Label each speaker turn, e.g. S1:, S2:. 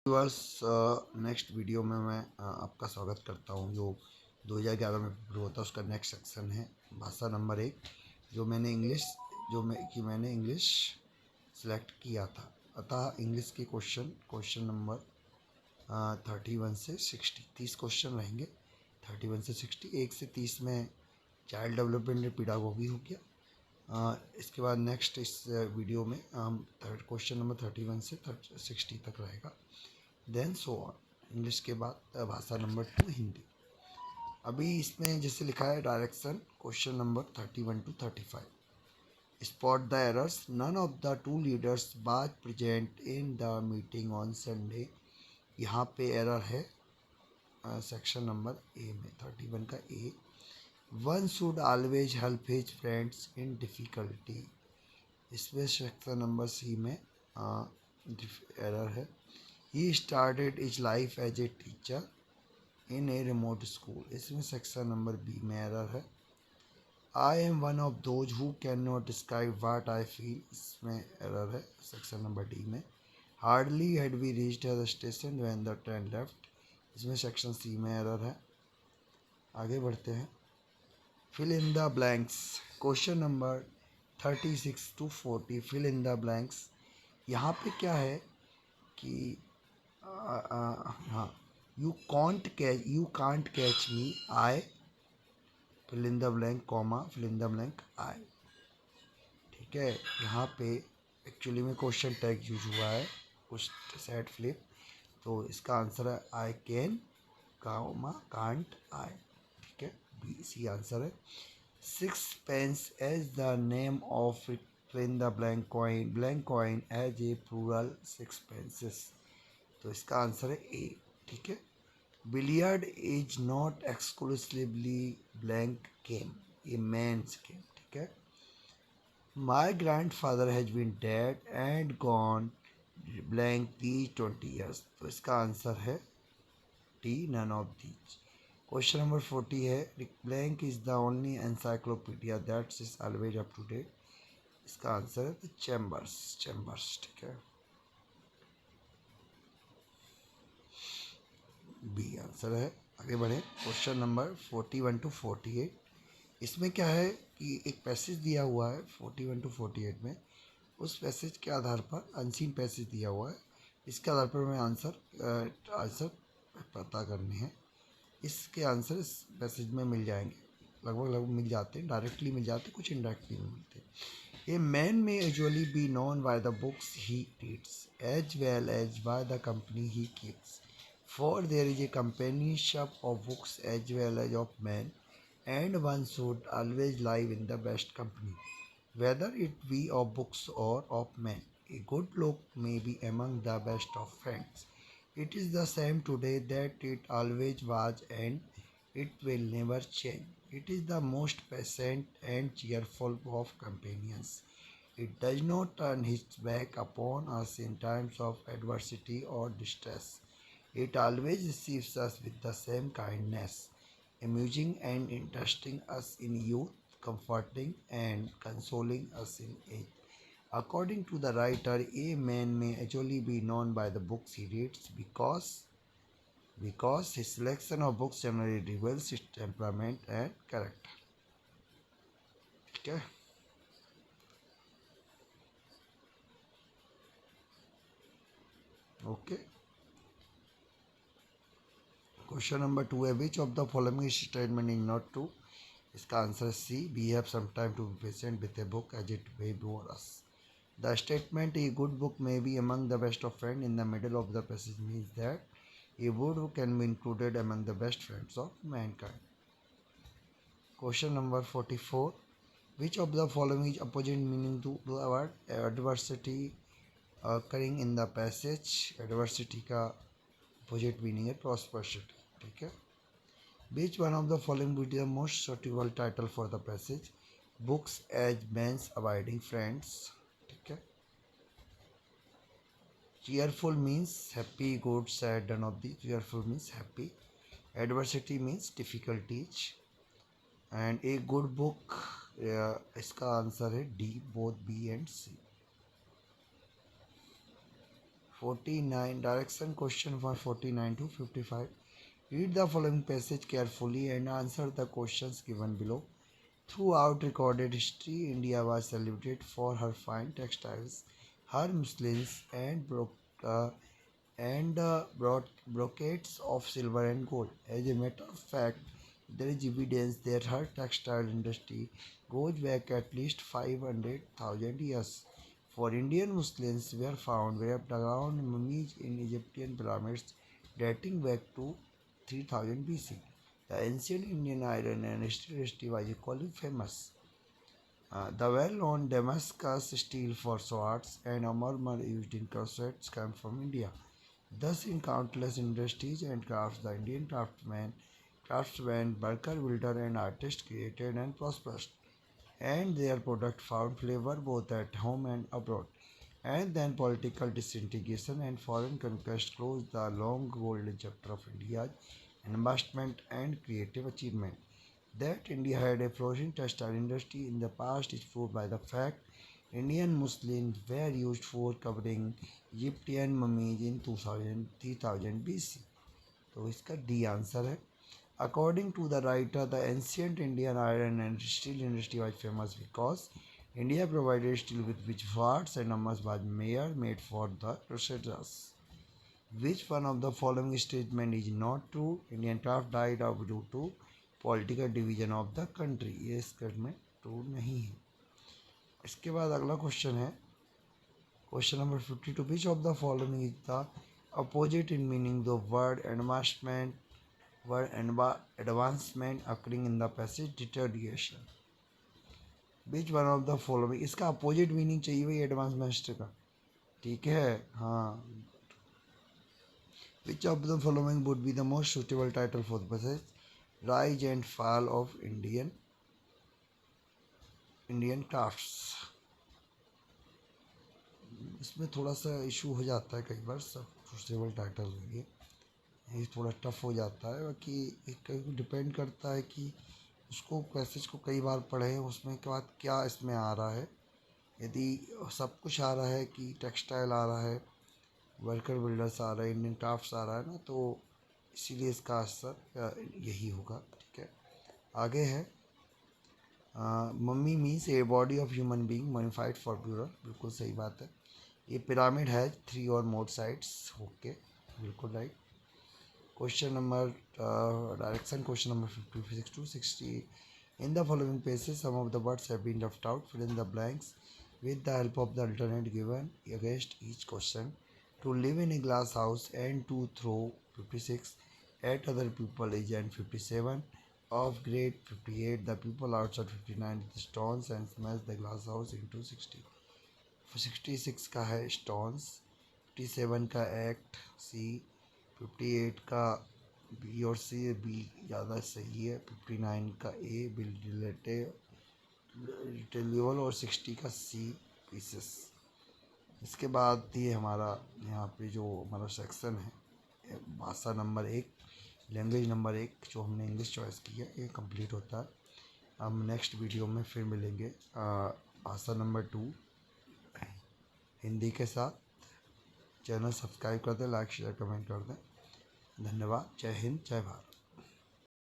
S1: Viewers, next video में मैं आपका स्वागत करता हूँ। जो 2011 में पेपर हुआ था उसका नेक्स्ट सेक्शन है भाषा नंबर 1। मैंने इंग्लिश सेलेक्ट किया था। अतः इंग्लिश के क्वेश्चन नंबर 31 से 30 क्वेश्चन रहेंगे। 31 से 60, 1 से 30 में चाइल्ड डेवलपमेंट पेडागोगी हो गया। इसके बाद नेक्स्ट इस वीडियो में क्वेश्चन नंबर 31 से 60 तक रहेगा। Then so on. इंग्लिश के बाद भाषा नंबर 2 हिंदी। अभी इसमें जैसे लिखा है direction, question number 31 to 35। Spot the errors, none of the two leaders was present in the meeting on Sunday. यहाँ पे एरर है सेक्शन नंबर ए में, 31 का A. One should always help his friends in difficulty. इसमें section number C में error है। He started his life as a teacher in a remote school। इसमें section number B में error है। I am one of those who cannot describe what I feel। इसमें error है section number D में। Hardly had we reached the station when the train left। इसमें section C में error है। आगे बढ़ते हैं। Fill in the blanks, question number 36 to 40। Fill in the blanks। यहाँ पे क्या है कि हाँ, you can't catch me I, fill in the blank comma, fill in the blank I. ठीक है, यहाँ पे एक्चुअली में क्वेश्चन टैग यूज हुआ है, कुछ सेट फ्लिप, तो इसका आंसर है I can comma can't I. ठीक है, बी सी आंसर है। 6 pence as the name of, fill in the blank coin as a plural 6 pences. तो इसका आंसर है ए। ठीक है, billiard is not exclusively blank game, ये मेंस गेम। ठीक है, my grand father has been dead and gone blank these 20 years. तो इसका आंसर है D, none of these. Question number 40 है, blank is the only encyclopedia that is always up to date. इसका answer है Chambers. ठीक है, B answer है। आगे बढ़े, क्वेश्चन नंबर 41 टू 48। इसमें क्या है कि एक पैसेज दिया हुआ है 41 टू 48 में। उस पैसेज के आधार पर अनसीन पैसेज दिया हुआ है, इसके आधार पर हमें आंसर पता करने हैं। इसके आंसर इस पैसेज में मिल जाएंगे, लगभग मिल जाते हैं, डायरेक्टली मिल जाते हैं, कुछ इनडायरेक्टली भी मिलते हैं। A man may usually be known by the books he reads as well as by the company he keeps. For there is a companionship of books as well as of men, and one should always live in the best company, whether it be of books or of men. A good look may be among the best of friends. It is the same today that it always was, and it will never change. It is the most patient and cheerful of companions. It does not turn its back upon us in times of adversity or distress. It always receives us with the same kindness, amusing and interesting us in youth, comforting and consoling us in age. According to the writer, a man may actually be known by the books he reads because his selection of books generally reveals his temperament and character. ठीक है, okay. Question number 2 है, which of the following statement is not true. इसका answer C, we have some time to be patient with a book as it may bore us. The statement A good book may be among the best of friends in the middle of the passage means that a good book can be included among the best friends of mankind. Question number 44, which of the following is opposite meaning to the word adversity occurring in the passage। adversity का opposite meaning है prosperity। ठीक है, which one of the following would be the most suitable title for the passage। books as men's abiding friends। ठीक है, cheerful means happy, good, sad, none of these। cheerful means happy। adversity means difficulties। and a good book, इसका answer है D, both B and C. 49 direction question for 49 to 55. Read the following passage carefully and answer the questions given below. Throughout recorded history, India was celebrated for her fine textiles, her muslins, and brocades of silver and gold. As a matter of fact, there is evidence that her textile industry goes back at least 500,000 years. For Indian muslins were found wrapped around mummies in Egyptian pyramids dating back to 3000 BC. The ancient Indian iron and steel industry was equally famous. The well-known Damascus steel for swords and armor used in corsets came from India. Thus, in countless industries and crafts, the Indian craftsman, worker, builder, and artist created and prospered, and their product found flavor both at home and abroad. And then political disintegration and foreign conquest closed the long golden chapter of India's investment and creative achievement. That India had a flourishing textile industry in the past is proved by the fact Indian muslins were used for covering Egyptian mummies in 3000 BC. तो इसका D answer है. According to the writer, the ancient Indian iron and steel industry was famous because India provided steel with which swords and armors was made for the crusaders. Which one of the following statement is not true? Indian craft died out due to political division of the country. ये statement में true नहीं है. इसके बाद अगला question है question number 52. Which of the following is the opposite in meaning the word advancement occurring in the passage deterioration. Which one of the following, इसका opposite meaning चाहिए भाई एडवांसमेंट का. ठीक है, हाँ. Which of the following would be the most suitable title for the passage Rise and Fall of Indian Crafts. इसमें थोड़ा सा इशू हो जाता है कई बार सब सुटेबल टाइटल होंगे, ये थोड़ा टफ हो जाता है. बाकी एक डिपेंड करता है कि उसको पैसेज को कई बार पढ़े उसमें के बाद क्या इसमें आ रहा है. यदि सब कुछ आ रहा है कि टेक्सटाइल आ रहा है, वर्कर बिल्डर्स आ रहा है, इंडियन क्राफ्ट्स आ रहा है ना, तो इसीलिए इसका आंसर यही होगा. ठीक है, आगे है mummy means a body of human being modified for plural. बिल्कुल सही बात है. ये पिरामिड है 3 और मोर साइड्स. ओके, बिल्कुल right. Question number direction question number 56 to 60. In the following pages some of the words have been left out. Fill in the blanks with the help of the alternate given against each question. To live in a glass house and to throw 56 at other people is and 57 of grade 58. The people outside 59 with stones and smash the glass house into 60. 66 का है stones, 57 का act C, 58 का B और C. B ज़्यादा सही है. 59 का A build रिटेलिबल और 60 का C पीसेस. इसके बाद ये हमारा यहाँ पे जो हमारा सेक्शन है भाषा नंबर 1, लैंग्वेज नंबर 1 जो हमने इंग्लिश चॉइस की है, ये कंप्लीट होता है. हम नेक्स्ट वीडियो में फिर मिलेंगे भाषा नंबर 2 हिंदी के साथ. चैनल सब्सक्राइब कर दें, लाइक शेयर कमेंट कर दें. धन्यवाद. जय हिंद, जय भारत.